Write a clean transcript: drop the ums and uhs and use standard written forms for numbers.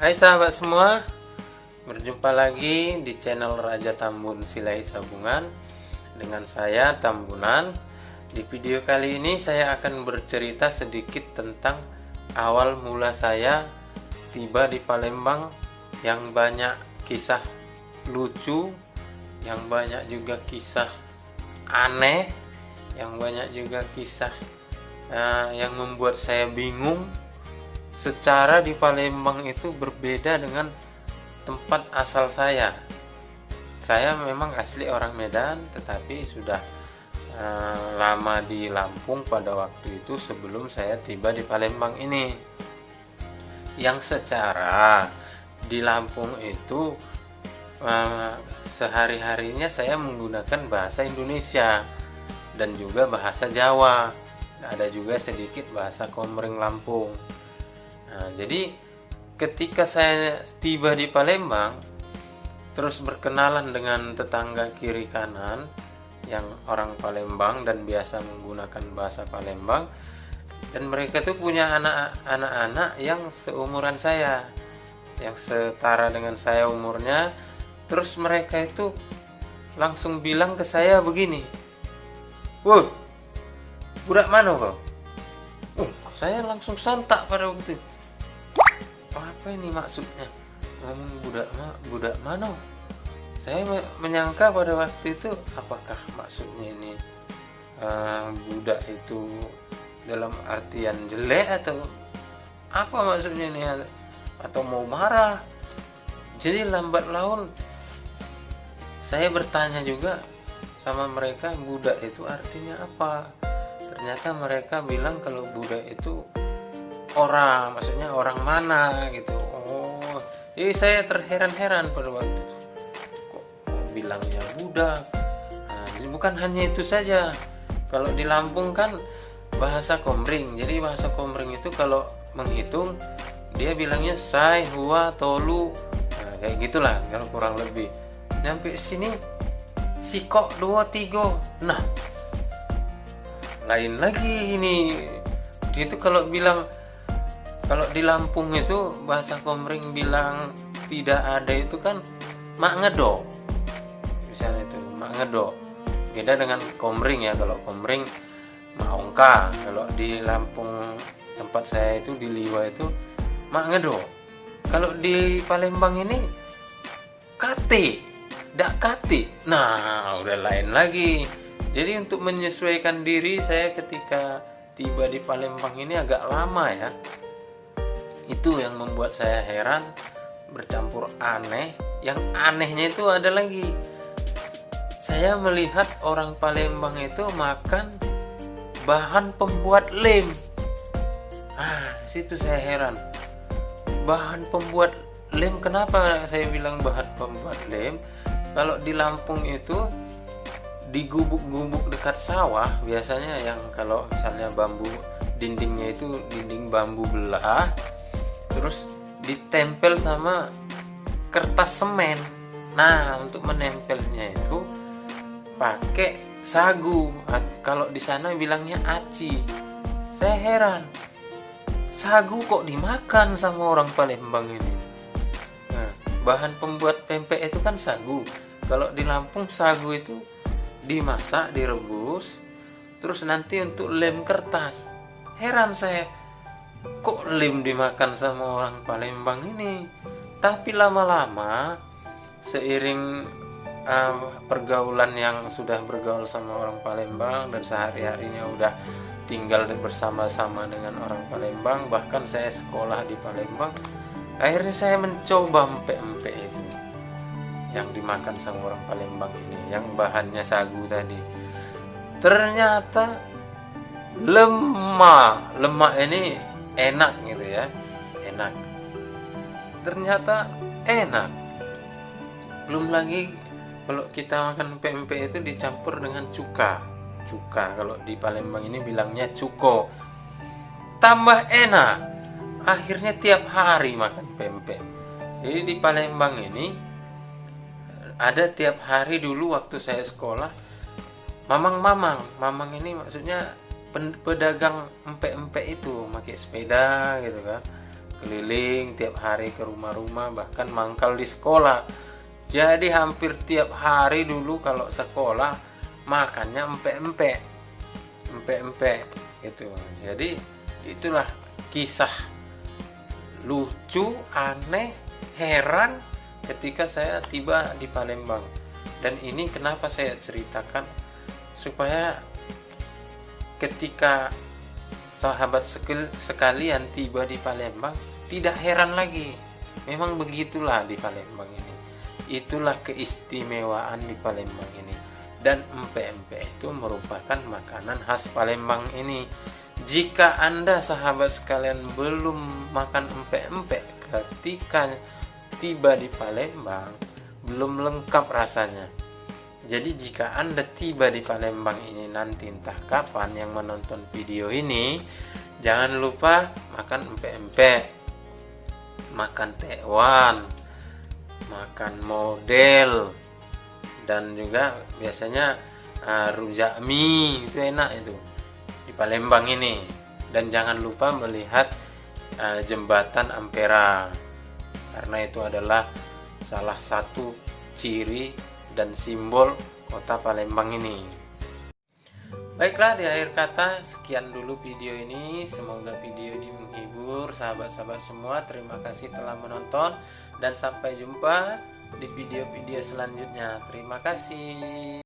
Hai sahabat semua, berjumpa lagi di channel Raja Tambun Silai Sabungan dengan saya Tambunan. Di video kali ini saya akan bercerita sedikit tentang awal mula saya tiba di Palembang, yang banyak kisah lucu, yang banyak juga kisah aneh, yang banyak juga kisah yang membuat saya bingung. Secara di Palembang itu berbeda dengan tempat asal saya. Saya memang asli orang Medan, tetapi sudah lama di Lampung pada waktu itu sebelum saya tiba di Palembang ini. Yang secara di Lampung itu sehari-harinya saya menggunakan bahasa Indonesia dan juga bahasa Jawa. Ada juga sedikit bahasa Komering Lampung. Nah, jadi ketika saya tiba di Palembang, terus berkenalan dengan tetangga kiri kanan yang orang Palembang dan biasa menggunakan bahasa Palembang, dan mereka tuh punya anak-anak yang seumuran saya, yang setara dengan saya umurnya. Terus mereka itu langsung bilang ke saya begini, "Woi, budak mana kau?" Saya langsung sontak pada waktu itu. Apa ini maksudnya? Ngomong budak mana? Saya menyangka pada waktu itu, apakah maksudnya ini budak itu dalam artian jelek atau apa maksudnya ini, atau mau marah. Jadi lambat laun saya bertanya juga sama mereka, budak itu artinya apa. Ternyata mereka bilang kalau budak itu orang, maksudnya orang mana gitu. Jadi saya terheran-heran pada waktu itu, kok bilangnya budak. Nah, jadi bukan hanya itu saja. Kalau di Lampung kan bahasa Komering. Jadi bahasa Komering itu kalau menghitung dia bilangnya sai, hua, tolu. Nah, kayak gitulah kalau kurang lebih. Sampai sini sikok 2, 3. Nah, lain lagi ini. Itu kalau bilang, kalau di Lampung itu bahasa Komering bilang tidak ada itu kan mak ngedok. Misalnya itu mak ngedok. Beda dengan Komering ya. Kalau Komering mak ongka. Kalau di Lampung tempat saya itu di Liwa itu mak ngedok. Kalau di Palembang ini kate, dak kate. Nah, udah lain lagi. Jadi untuk menyesuaikan diri saya ketika tiba di Palembang ini agak lama ya. Itu yang membuat saya heran, bercampur aneh. Yang anehnya itu ada lagi, saya melihat orang Palembang itu makan bahan pembuat lem. Situ saya heran, bahan pembuat lem. Kenapa saya bilang bahan pembuat lem? Kalau di Lampung itu di gubuk-gubuk dekat sawah biasanya, yang kalau misalnya bambu, dindingnya itu dinding bambu belah, terus ditempel sama kertas semen. Nah, untuk menempelnya itu pakai sagu. Kalau di sana bilangnya aci. Saya heran, sagu kok dimakan sama orang Palembang ini. Nah, bahan pembuat pempek itu kan sagu. Kalau di Lampung sagu itu dimasak, direbus, terus nanti untuk lem kertas. Heran saya, kok lem dimakan sama orang Palembang ini. Tapi lama-lama seiring pergaulan yang sudah bergaul sama orang Palembang dan sehari-harinya udah tinggal bersama-sama dengan orang Palembang, bahkan saya sekolah di Palembang, akhirnya saya mencoba empek-empek itu yang dimakan sama orang Palembang ini, yang bahannya sagu tadi. Ternyata lemak ini enak gitu ya, enak. Ternyata enak. Belum lagi kalau kita makan pempek itu dicampur dengan cuka. Kalau di Palembang ini bilangnya cuko. Tambah enak. Akhirnya tiap hari makan pempek. Jadi di Palembang ini ada tiap hari dulu waktu saya sekolah, mamang ini maksudnya pedagang empek-empek itu, pakai sepeda gitu kan, keliling tiap hari ke rumah-rumah, bahkan mangkal di sekolah. Jadi hampir tiap hari dulu kalau sekolah makannya empek-empek gitu. Jadi itulah kisah lucu, aneh, heran ketika saya tiba di Palembang. Dan ini kenapa saya ceritakan, supaya ketika sahabat sekalian tiba di Palembang tidak heran lagi. Memang begitulah di Palembang ini. Itulah keistimewaan di Palembang ini. Dan empek-empek itu merupakan makanan khas Palembang ini. Jika Anda sahabat sekalian belum makan empek-empek ketika tiba di Palembang, belum lengkap rasanya. Jadi jika Anda tiba di Palembang ini nanti entah kapan yang menonton video ini, jangan lupa makan empek-empek, makan tekwan, makan model, dan juga biasanya rujak mie, itu enak itu di Palembang ini. Dan jangan lupa melihat jembatan Ampera, karena itu adalah salah satu ciri dan simbol kota Palembang ini. Baiklah, di akhir kata sekian dulu video ini. Semoga video ini menghibur sahabat-sahabat semua. Terima kasih telah menonton dan sampai jumpa di video-video selanjutnya. Terima kasih.